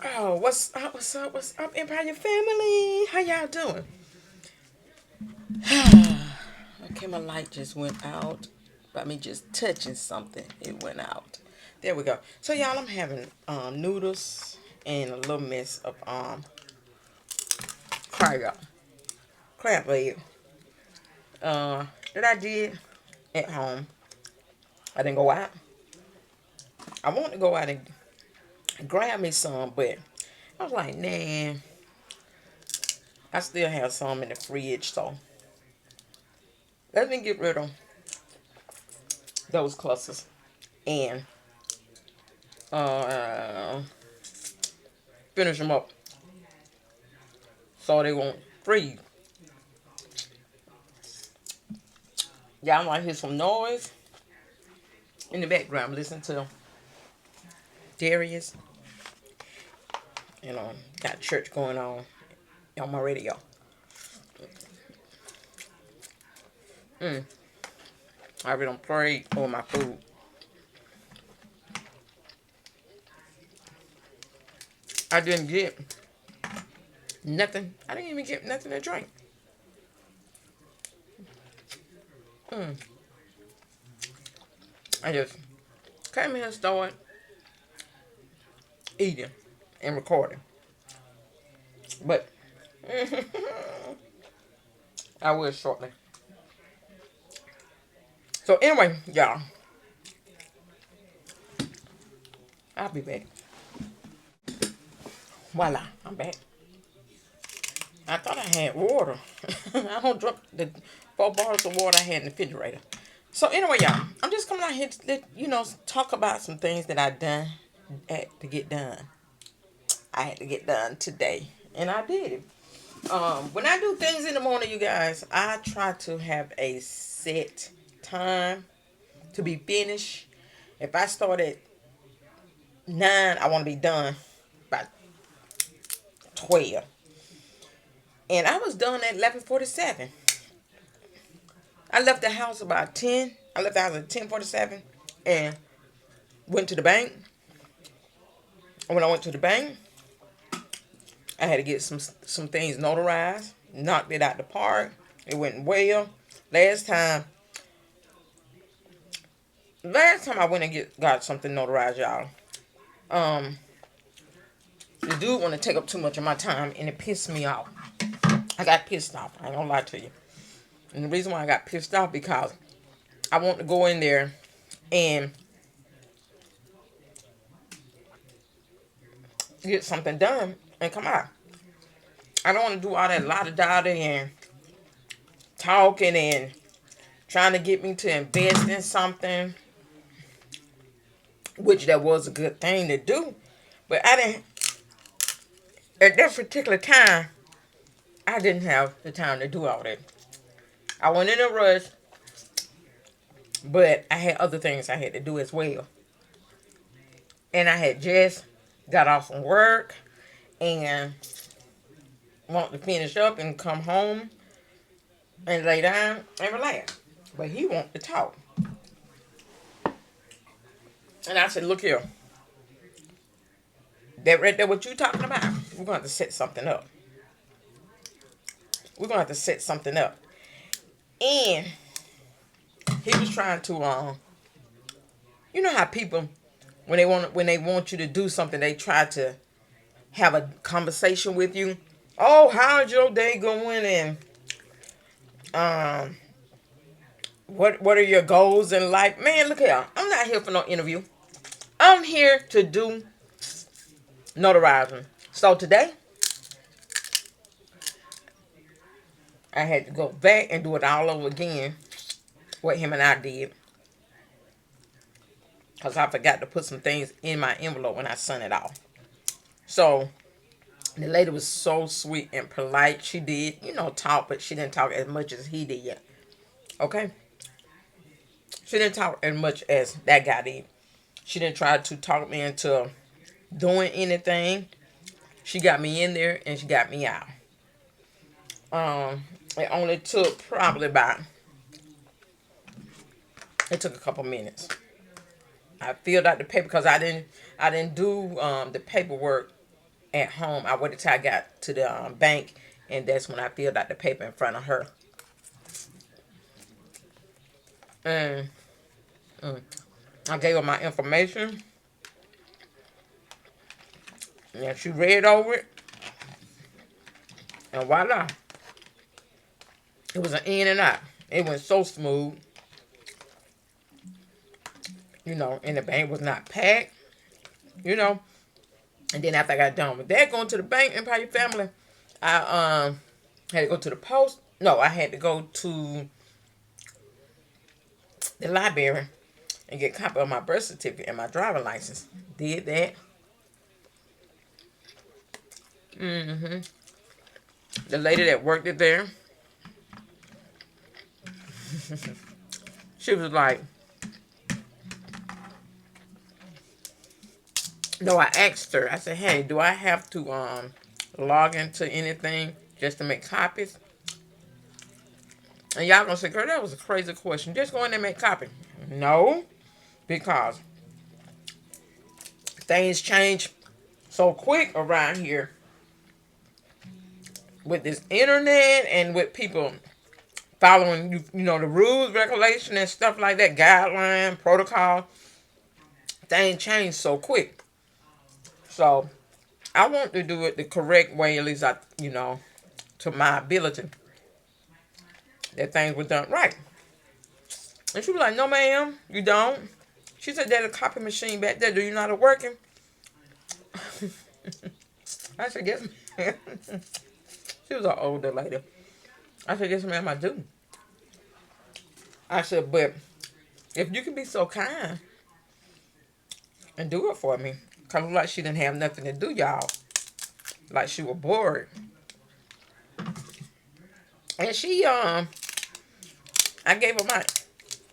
Oh, what's up? What's up? What's up, Empire family? How y'all doing? Okay, my light just went out. By me just touching something, it went out. There we go. So y'all, I'm having noodles and a little mess of crab, crab leg. That I did at home. I didn't go out. I wanted to go out and grab me some, but I was like, nah. I still have some in the fridge, so let me get rid of those clusters and uh, finish them up so they won't freeze. Y'all might hear some noise in the background. Listen to Darius. You know, got church going on my radio. I really don't pray over my food. I didn't get nothing. I didn't even get nothing to drink. I just came here and started eating and recording. But I will shortly. So anyway, y'all, I'll be back. Voila, I'm back. I thought I had water. I don't drink the 4 bottles of water I had in the refrigerator. So anyway, y'all, I'm just coming out here to talk about some things that I done had to get done. I had to get done today, and I did it. When I do things in the morning, you guys, I try to have a set time to be finished. If I start at 9, I want to be done by 12. And I was done at 11:47. I left the house about 10. I left the house at 10:47 and went to the bank. And when I went to the bank, I had to get some things notarized. Knocked it out the park. It went well. Last time, last time I went and got something notarized, y'all. Um, the dude want to take up too much of my time, and it pissed me off. I got pissed off. I ain't gonna lie to you. And the reason why I got pissed off because I want to go in there and get something done and come out. I don't want to do all that lot of data and talking and trying to get me to invest in something, which that was a good thing to do. But I didn't, at that particular time, I didn't have the time to do all that. I went in a rush, but I had other things I had to do as well. And I had just got off from work and want to finish up and come home and lay down and relax. But he want to talk. And I said, look here. That right there, what you talking about, we're going to have to set something up. We're going to have to set something up. And he was trying to, you know how people, when they want you to do something, they try to have a conversation with you. Oh, how's your day going? And um, what are your goals in life? Man, look here. I'm not here for no interview. I'm here to do notarizing. So today, I had to go back and do it all over again. What him and I did. Because I forgot to put some things in my envelope when I sent it off. So the lady was so sweet and polite. She did, talk, but she didn't talk as much as he did. Okay? She didn't talk as much as that guy did. She didn't try to talk me into doing anything. She got me in there and she got me out. It only took probably about, it took a couple minutes. I filled out the paper because I didn't do the paperwork at home. I waited till I got to the bank, and that's when I filled out the paper in front of her. And I gave her my information, and she read over it, and voila, it was an in and out. It went so smooth, and the bank was not packed, you know. And then after I got done with that, going to the bank, Empire Family, I had to go to the post. No, I had to go to the library and get a copy of my birth certificate and my driving license. Did that. The lady that worked it there, she was like, no, I asked her. I said, hey, do I have to log into anything just to make copies? And y'all gonna say, girl, that was a crazy question. Just go in there and make copies. No, because things change so quick around here with this internet and with people following, the rules, regulation, and stuff like that, guideline, protocol. Things change so quick. So I want to do it the correct way, at least to my ability. That things were done right. And she was like, no, ma'am, you don't. She said, there's a copy machine back there. Do you know how to work it? I said, yes, ma'am. She was an older lady. I said, yes, ma'am, I do. I said, but if you can be so kind and do it for me. Because like she didn't have nothing to do, y'all. Like she was bored. And she, I gave her my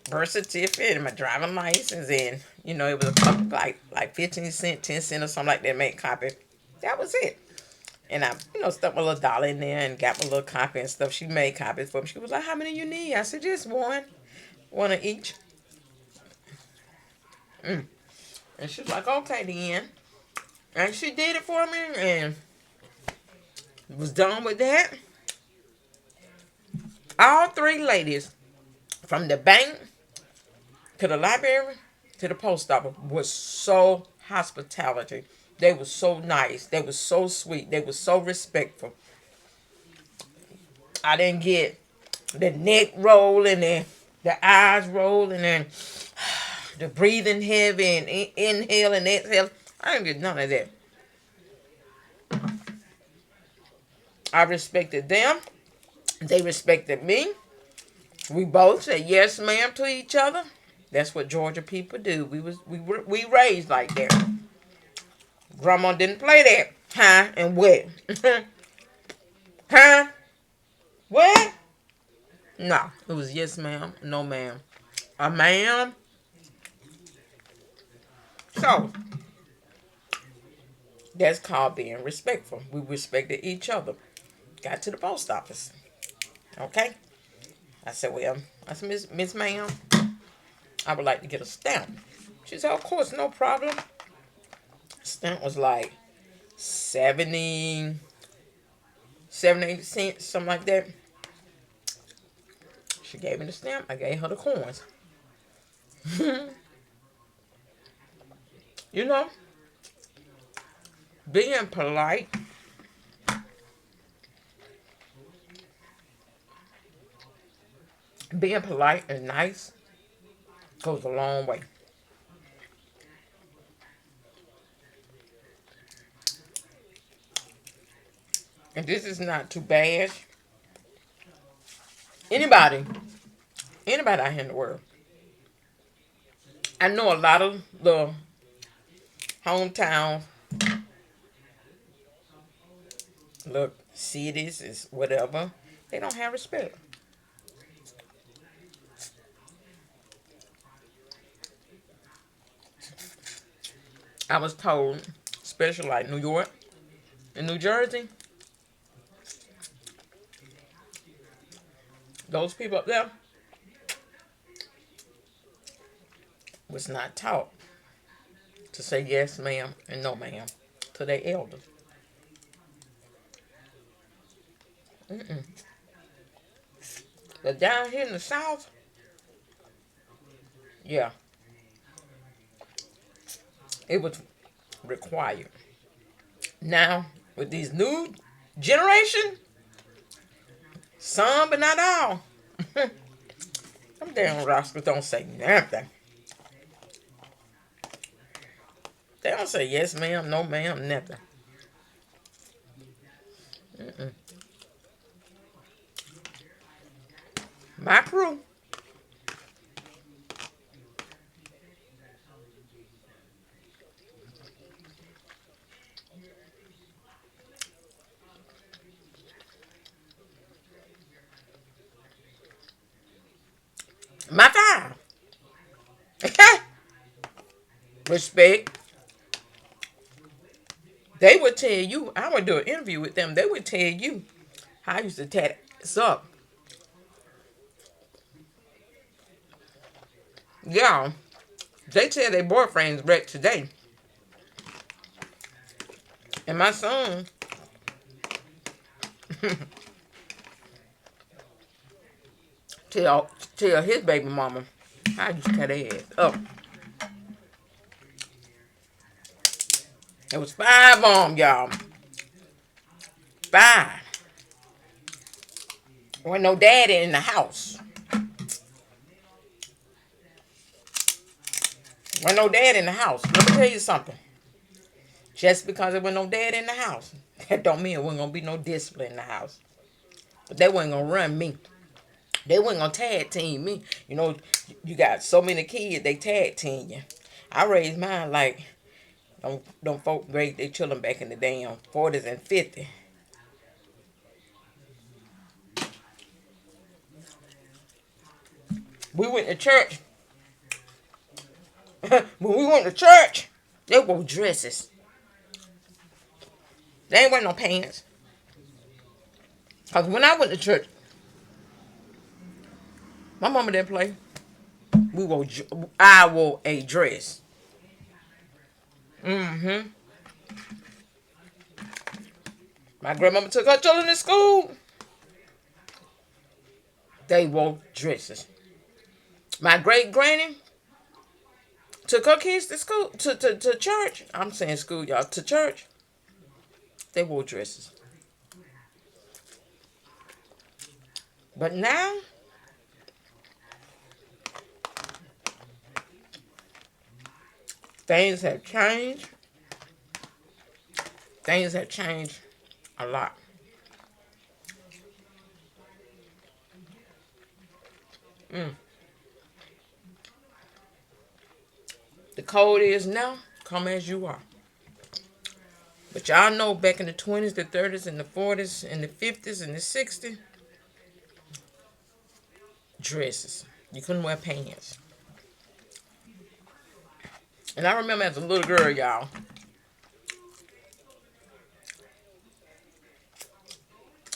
birth certificate and my driving license, and it was a couple, like 15 cents, 10 cents or something like that, made copy. That was it. And I, stuck my little dollar in there and got my little copy and stuff. She made copies for me. She was like, how many you need? I said, just one. One of each. And she was like, okay then. And she did it for me and was done with that. All three ladies, from the bank to the library to the post office, was so hospitality. They were so nice. They were so sweet. They were so respectful. I didn't get the neck rolling and the eyes rolling and the breathing heavy and inhale and exhale. I didn't get none of that. I respected them. They respected me. We both said yes, ma'am, to each other. That's what Georgia people do. We raised like that. Grandma didn't play that. Huh? And what? Huh? What? No. It was yes, ma'am. No, ma'am. A ma'am. So, that's called being respectful. We respected each other. Got to the post office. Okay? I said, well, I said, Miss Ma'am, I would like to get a stamp. She said, of course, no problem. Stamp was like 70, 78 cents, something like that. She gave me the stamp. I gave her the coins. You know, being polite and nice goes a long way. And this is not too bad. Anybody out here in the world. I know a lot of the hometown, look, cities is whatever. They don't have respect. I was told, especially like New York and New Jersey, those people up there was not taught to say yes, ma'am, and no, ma'am to their elders. But down here in the South, yeah, it was required. Now, with these new generation, some but not all. Them damn rascals don't say nothing. They don't say yes ma'am, no ma'am, nothing. My crew. My five. Respect. They would tell you, I would do an interview with them, they would tell you how I used to tat us up. Yeah. They tell their boyfriends back today. And my son tell tell his baby mama how I used to tat their ass up. It was five on 'em, y'all. Five. Wasn't no daddy in the house. Wasn't no dad in the house. Let me tell you something. Just because there was no dad in the house, that don't mean there wasn't gonna be no discipline in the house. But they wasn't gonna run me. They wasn't gonna tag team me. You know, you got so many kids, they tag team you. I raised mine like them folk raised their children back in the damn 40s and 50s. We went to church. When we went to church, they wore dresses. They ain't wearing no pants. Cause when I went to church, my mama didn't play. I wore a dress. Mm-hmm. My grandmama took her children to school. They wore dresses. My great granny took her kids to school, to church. I'm saying school, y'all, to church. They wore dresses. But now, things have changed. Things have changed a lot. Mm. The code is now, come as you are. But y'all know back in the 20s, the 30s, and the 40s, and the 50s, and the 60s, dresses. You couldn't wear pants. And I remember as a little girl, y'all,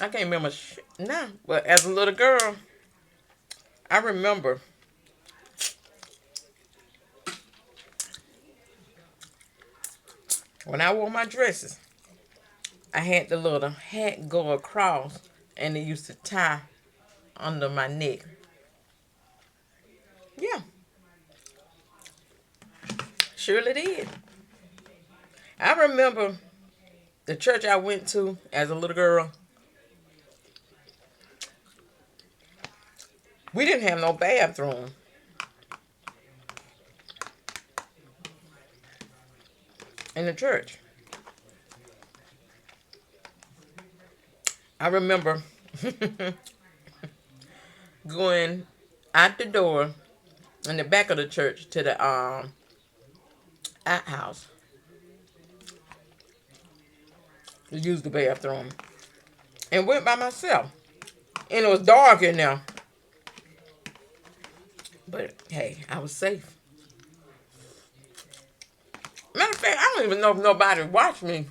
I can't remember now, but as a little girl, I remember when I wore my dresses, I had the little hat go across and it used to tie under my neck. Yeah, surely did. I remember the church I went to as a little girl. We didn't have no bathroom in the church. I remember going out the door in the back of the church to the outhouse to use the bathroom and went by myself. And it was dark in there. But hey, I was safe. Matter of fact, I don't even know if nobody watched me.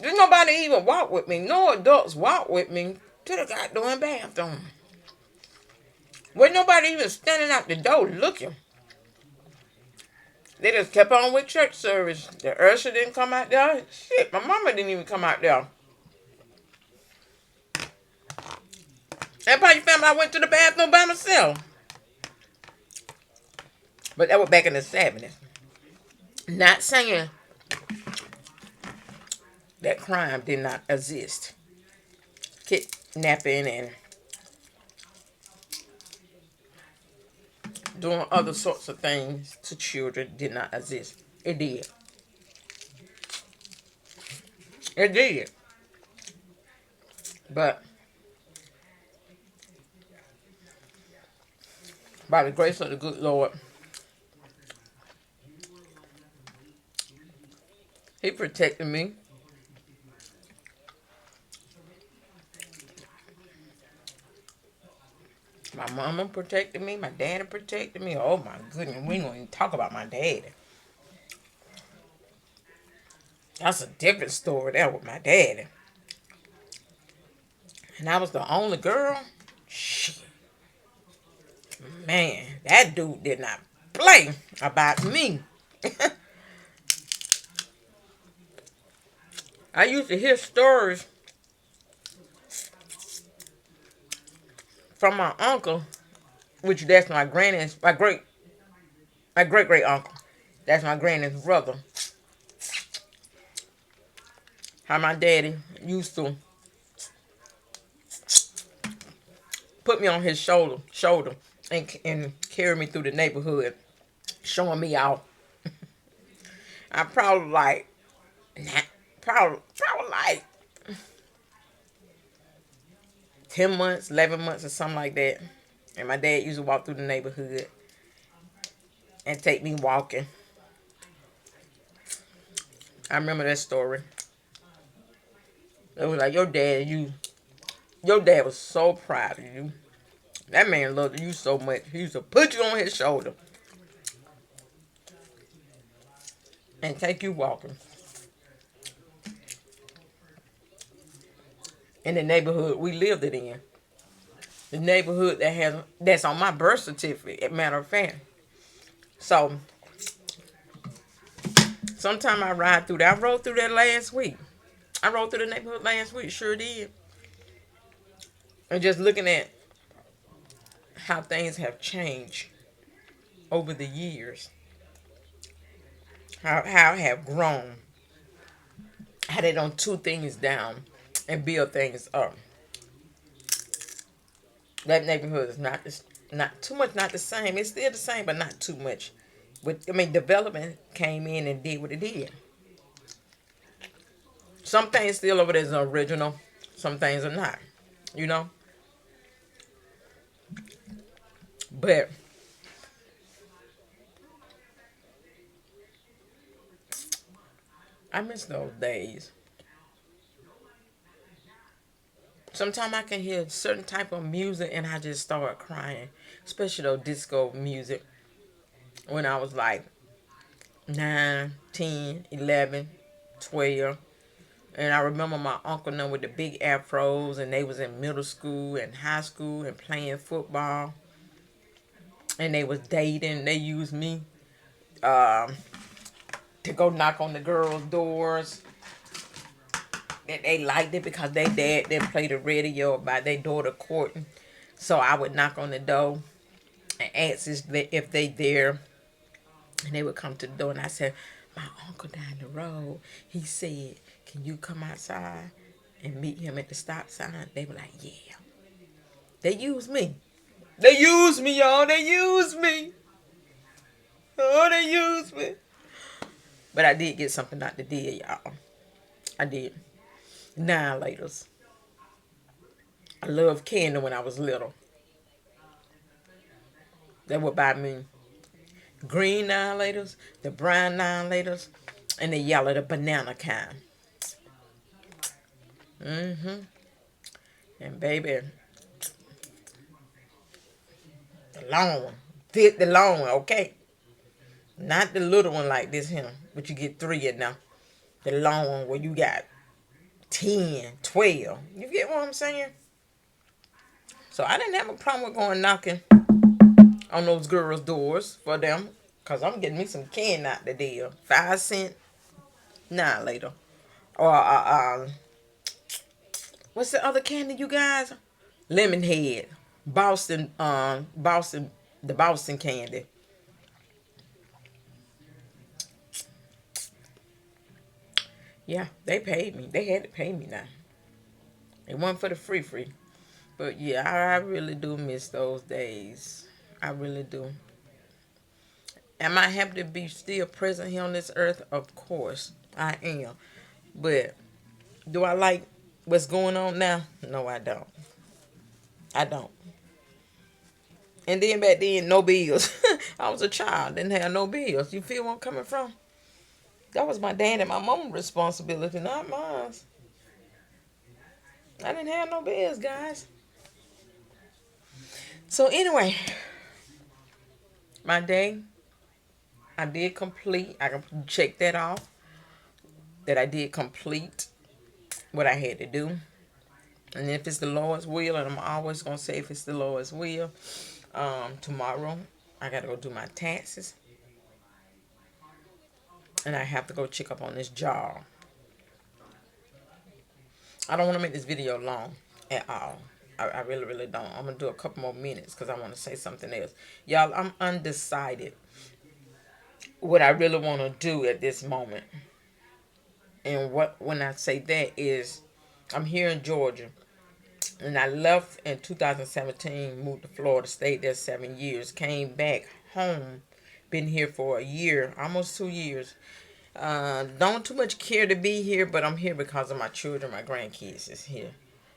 Did nobody even walk with me. No adults walk with me to the goddamn bathroom. Wasn't nobody even standing out the door looking. They just kept on with church service. The usher didn't come out there. Shit, my mama didn't even come out there. Everybody found out I went to the bathroom by myself. But that was back in the 70s. Not saying that crime did not exist. Kidnapping and doing other sorts of things to children did not exist. It did. It did. But by the grace of the good Lord, He protected me. My mama protected me. My daddy protected me. Oh my goodness, we ain't gonna even talk about my daddy. That's a different story there with my daddy. And I was the only girl. Shit. Man, that dude did not play about me. I used to hear stories from my uncle, which that's my granny's, my great great uncle. That's my granny's brother. How my daddy used to put me on his shoulder, and carry me through the neighborhood, showing me out. I probably like, probably like 10 months, 11 months, or something like that. And my dad used to walk through the neighborhood and take me walking. I remember that story. It was like your dad was so proud of you. That man loved you so much. He used to put you on his shoulder and take you walking in the neighborhood we lived it in. The neighborhood that's on my birth certificate, as a matter of fact. So sometime I ride through that. I rode through that last week. I rode through the neighborhood last week, sure did. And just looking at how things have changed over the years. How have grown. How they don't two things down and build things up. That neighborhood is not too much, not the same. It's still the same, but not too much. Development came in and did what it did. Some things still over there is original. Some things are not. You know? But I miss those days. Sometimes I can hear certain type of music and I just start crying. Especially though disco music. When I was like 9, 10, 11, 12. And I remember my uncle and them with the big afros, and they was in middle school and high school and playing football. And they was dating. They used me um, to go knock on the girls' doors. And they liked it because they dad they play the radio about their daughter courting. So I would knock on the door and ask if they there. And they would come to the door and I said, my uncle down the road, he said, can you come outside and meet him at the stop sign? They were like, yeah. They used me. They used me, y'all. They used me. Oh, they used me. But I did get something out the deal, y'all. I did. Annihilators. I loved candy when I was little. They would buy me green annihilators, the brown annihilators, and the yellow, the banana kind. Mm-hmm. And baby, the long one. The long one, okay? Not the little one like this here, but you get 3 in now. The long one where you got 10, 12. You get what I'm saying? So I didn't have a problem with going knocking on those girls' doors for them. Because I'm getting me some candy out the deal. 5 cent, nah, later. Or, what's the other candy, you guys? Lemonhead, Boston, the Boston candy. Yeah, they paid me. They had to pay me now. It wasn't for the free. But yeah, I really do miss those days. I really do. Am I happy to be still present here on this earth? Of course, I am. But do I like what's going on now? No, I don't. I don't. And then back then, no bills. I was a child, didn't have no bills. You feel where I'm coming from? That was my dad and my mom responsibility, not mine. I didn't have no bills, guys. So anyway, my day, I did complete. I can check that off. That I did complete what I had to do. And if it's the Lord's will, and I'm always gonna say if it's the Lord's will, tomorrow I gotta go do my taxes, and I have to go check up on this job. I don't want to make this video long at all. I really, really don't. I'm gonna do a couple more minutes because I want to say something else, y'all. I'm undecided what I really want to do at this moment, and what when I say that is, I'm here in Georgia. And I left in 2017, moved to Florida, stayed there 7 years, came back home, been here for a year, almost 2 years. Don't too much care to be here, but I'm here because of my children, my grandkids is here,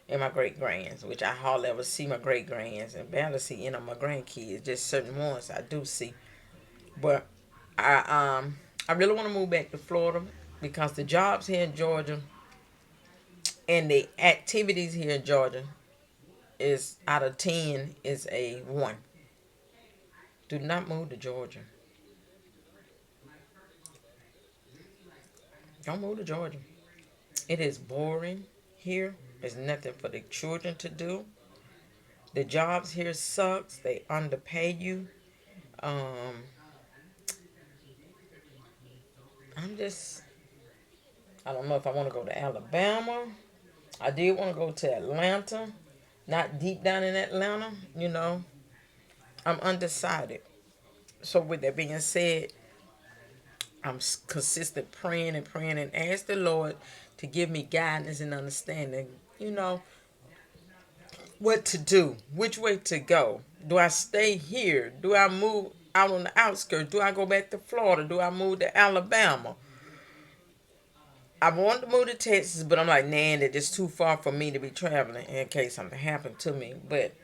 and my great grands, which I hardly ever see my great grands, and barely see any of my grandkids. Just certain ones I do see, but I really want to move back to Florida because the jobs here in Georgia and the activities here in Georgia is out of 10 is a 1. Do not move to Georgia. Don't move to Georgia. It is boring here. There's nothing for the children to do. The jobs here sucks. They underpay you. Um, I'm just, I don't know if I want to go to Alabama. I did want to go to Atlanta. Not deep down in Atlanta, you know. I'm undecided. So with that being said, I'm consistent praying and praying and ask the Lord to give me guidance and understanding, you know, what to do, which way to go. Do I stay here? Do I move out on the outskirts? Do I go back to Florida? Do I move to Alabama? I want to move to Texas, but I'm like, nah, that it's too far for me to be traveling in case something happened to me. But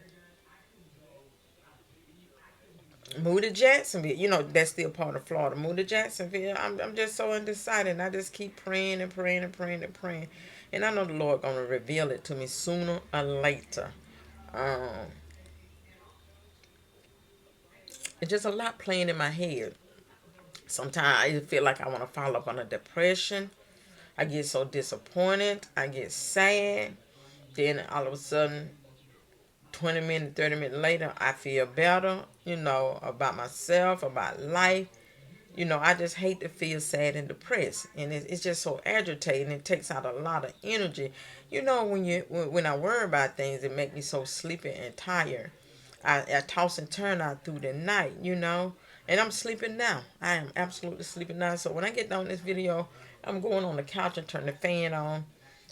move to Jacksonville. You know, that's still part of Florida. Move to Jacksonville. I'm just so undecided. And I just keep praying and praying and praying and praying. And I know the Lord going to reveal it to me sooner or later. Um, it's just a lot playing in my head. Sometimes I feel like I want to fall up on a depression. I get so disappointed. I get sad. Then all of a sudden, 20 minutes, 30 minutes later, I feel better, you know, about myself, about life. You know, I just hate to feel sad and depressed, and it's just so agitating. It takes out a lot of energy. You know, when I worry about things, it makes me so sleepy and tired. I toss and turn out through the night, you know, and I'm sleeping now. I am absolutely sleeping now. So when I get done this video, I'm going on the couch and turn the fan on,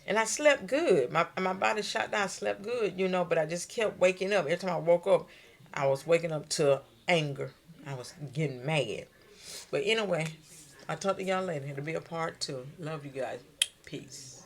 and I slept good. My body shut down. I slept good, you know, but I just kept waking up. Every time I woke up, I was waking up to anger. I was getting mad. But anyway, I'll talk to y'all later. It'll be a part 2. Love you guys. Peace.